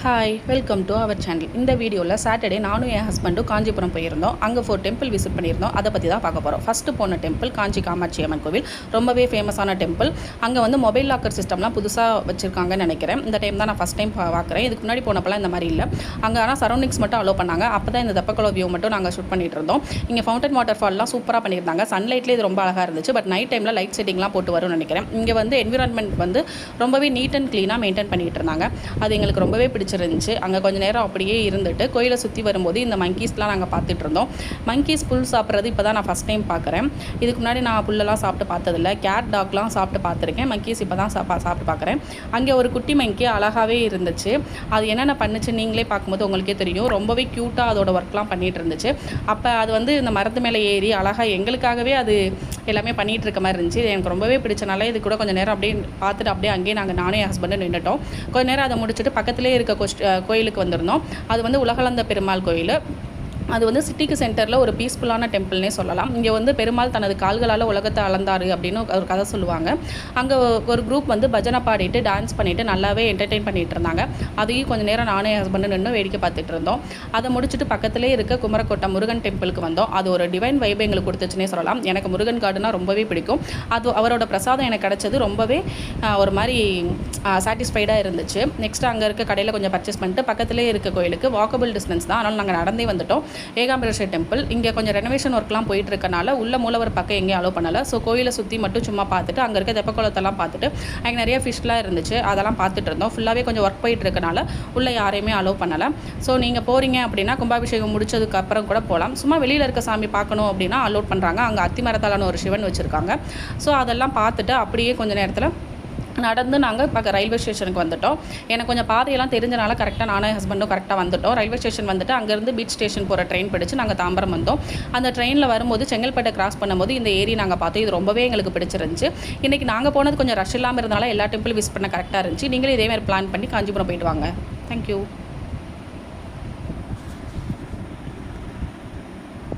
Hi welcome to our channel. இந்த வீடியோவில் Saturday நானும் என் ஹஸ்பண்டும் காஞ்சிபுரம் போயிருந்தோம். அங்கே 4 டெம்பிள் விசிட் பண்ணியிருந்தோம். அதை பற்றி தான் பார்க்க போகிறோம். ஃபஸ்ட்டு போன டெம்பிள் காஞ்சி காமாட்சி அம்மன் கோவில், ரொம்பவே ஃபேமஸான டெம்பிள். அங்கே வந்து மொபைல் லாக்கர் சிஸ்டம்லாம் புதுசாக வச்சுருக்காங்கன்னு நினைக்கிறேன். இந்த டைம் தான் நான் ஃபஸ்ட் டைம் பார்க்குறேன். இதுக்கு முன்னாடி போனப்பெல்லாம் இந்த மாதிரி இல்லை. அங்கே ஆனால் சரௌண்டிங்ஸ் மட்டும் அலோவ் பண்ணாங்க. அப்போ தான் இந்த தெப்பக்குளம் வியூ மட்டும் நாங்கள் ஷூட் பண்ணிட்டு இருந்தோம். இங்கே ஃபவுண்டன் வாட்டர் ஃபால்லாம் சூப்பராக பண்ணியிருந்தாங்க. சன்லைட்லேயே இது ரொம்ப அழகாக இருந்துச்சு. பட் நைட் டைமில் லைட் செட்டிங்லாம் போட்டு வரும்னு நினைக்கிறேன். இங்கே வந்து என்விரான்மெண்ட் வந்து ரொம்பவே நீட் அண்ட் க்ளீனாக மெயின்டைன் பண்ணிகிட்டு இருந்தாங்க. அது எங்களுக்கு ரொம்பவே பிடிச்சிருந்துச்சு. அங்கே கொஞ்சம் நேரம் அப்படியே இருந்துட்டு கோயிலை சுற்றி வரும்போது இந்த மங்கீஸ்லாம் நாங்கள் பார்த்துட்டு இருந்தோம். மங்கீஸ் புல் சாப்பிட்றது இப்போ தான் நான் ஃபஸ்ட் டைம் பார்க்குறேன். இதுக்கு முன்னாடி நான் புல்லெல்லாம் சாப்பிட்டு பார்த்ததில்ல. கேட் டாக்லாம் சாப்பிட்டு பார்த்துருக்கேன். மங்கீஸ் இப்போ தான் சாப்பிட்டு பார்க்குறேன். அங்கே ஒரு குட்டி மங்கி அழகாகவே இருந்துச்சு. அது என்னென்ன பண்ணுச்சு நீங்களே பார்க்கும்போது உங்களுக்கே தெரியும். ரொம்பவே க்யூட்டாக அதோட ஒர்க்லாம் பண்ணிகிட்டு இருந்துச்சு. அப்போ அது வந்து இந்த மரத்து மேலே ஏறி அழகாக எங்களுக்காகவே அது எல்லாமே பண்ணிகிட்டு இருக்க மாதிரி இருந்துச்சு. எனக்கு ரொம்பவே பிடிச்சனால இது கூட கொஞ்சம் நேரம் அப்படியே பார்த்துட்டு அப்படியே அங்கேயே நானும் என் ஹஸ்பண்டும் நின்றுட்டோம். கொஞ்சம் நேரம் அதை முடிச்சுட்டு பக்கத்துலேயே இருக்க கோயிலுக்கு வந்திருந்தோம். அது வந்து உலகளந்த பெருமாள் கோயில். அது வந்து சிட்டிக்கு சென்டரில் ஒரு பீஸ்ஃபுல்லான டெம்பிள்னே சொல்லலாம். இங்கே வந்து பெருமாள் தனது கால்களால் உலகத்தை அளந்தார் அப்படின்னு ஒரு கதை சொல்லுவாங்க. அங்கே ஒரு குரூப் வந்து பஜனை பாடிட்டு டான்ஸ் பண்ணிவிட்டு நல்லாவே என்டர்டெயின் பண்ணிகிட்டு இருந்தாங்க. அதையும் கொஞ்சம் நேரம் நானே ஹஸ்பண்டு நின்று வேடிக்கை பார்த்துட்டு இருந்தோம். அதை முடிச்சுட்டு பக்கத்துலேயே இருக்க குமரக்கோட்டை முருகன் டெம்பிளுக்கு வந்தோம். அது ஒரு டிவைன் வைப் எங்களுக்கு கொடுத்துச்சுன்னே சொல்லலாம். எனக்கு முருகன் காடுனா ரொம்பவே பிடிக்கும். அது அவரோட பிரசாதம் எனக்கு கிடச்சது ரொம்பவே ஒரு மாதிரி சாட்டிஸ்ஃபைடாக இருந்துச்சு. நெக்ஸ்ட்டு அங்கே இருக்க கடையில் கொஞ்சம் பர்ச்சேஸ் பண்ணிட்டு பக்கத்துலேயே இருக்க கோயிலுக்கு வாக்கபிள் டிஸ்டன்ஸ் தான், அதனால் நாங்கள் நடந்தே வந்துட்டோம். ஏகாம்பரேஸ்வர் டெம்பிள் இங்கே கொஞ்சம் ரெனோவேஷன் ஒர்க்லாம் போயிட்டு இருக்கனால உள்ள மூலவர் பக்கம் எங்கேயும் அலோவ் பண்ணலை. ஸோ கோயிலை சுற்றி மட்டும் சும்மா பார்த்துட்டு அங்கே இருக்க தெப்பக்குளத்தெல்லாம் பார்த்துட்டு அங்கே நிறைய ஃபிஷ்லாம் இருந்துச்சு. அதெல்லாம் பார்த்துட்டு இருந்தோம். ஃபுல்லாகவே கொஞ்சம் ஒர்க் போயிட்டு இருக்கனால உள்ளே யாரையுமே அலோவ் பண்ணலை. ஸோ நீங்கள் போகிறீங்க அப்படின்னா கும்பாபிஷேகம் முடிச்சதுக்கு அப்புறம் கூட போகலாம். சும்மா வெளியில் இருக்க சாமி பார்க்கணும் அப்படின்னா அலோவ் பண்ணுறாங்க. அங்கே அத்திமரத்தாலான ஒரு சிவன் வச்சுருக்காங்க. ஸோ அதெல்லாம் பார்த்துட்டு அப்படியே கொஞ்சம் நேரத்தில் நடந்து நாங்கள் பக்கம் ரயில்வே ஸ்டேஷனுக்கு வந்துட்டோம். எனக்கு கொஞ்சம் பாதையெல்லாம் தெரிஞ்சனால கரெக்டாக நானும் ஹஸ்பண்டும் கரெக்டாக வந்துட்டோம். ரயில்வே ஸ்டேஷன் வந்துட்டு அங்கேருந்து பீச் ஸ்டேஷன் போகிற ட்ரெயின் பிடிச்சி நாங்கள் தாம்பரம் வந்தோம். அந்த ட்ரெயினில் வரும்போது செங்கல்பட்டை கிராஸ் பண்ணும்போது இந்த ஏரி நாங்கள் பார்த்தோம். இது ரொம்பவே எங்களுக்கு பிடிச்சிருந்துச்சு. இன்றைக்கி நாங்கள் போனது கொஞ்சம் ரஷ் இல்லாமல் இருந்தனால எல்லா டெம்பிளும் விசிட் பண்ண கரெக்டாக இருந்துச்சு. நீங்களே இதேமாதிரி பிளான் பண்ணி காஞ்சிபுரம் போயிட்டு வாங்க. தேங்க்யூ.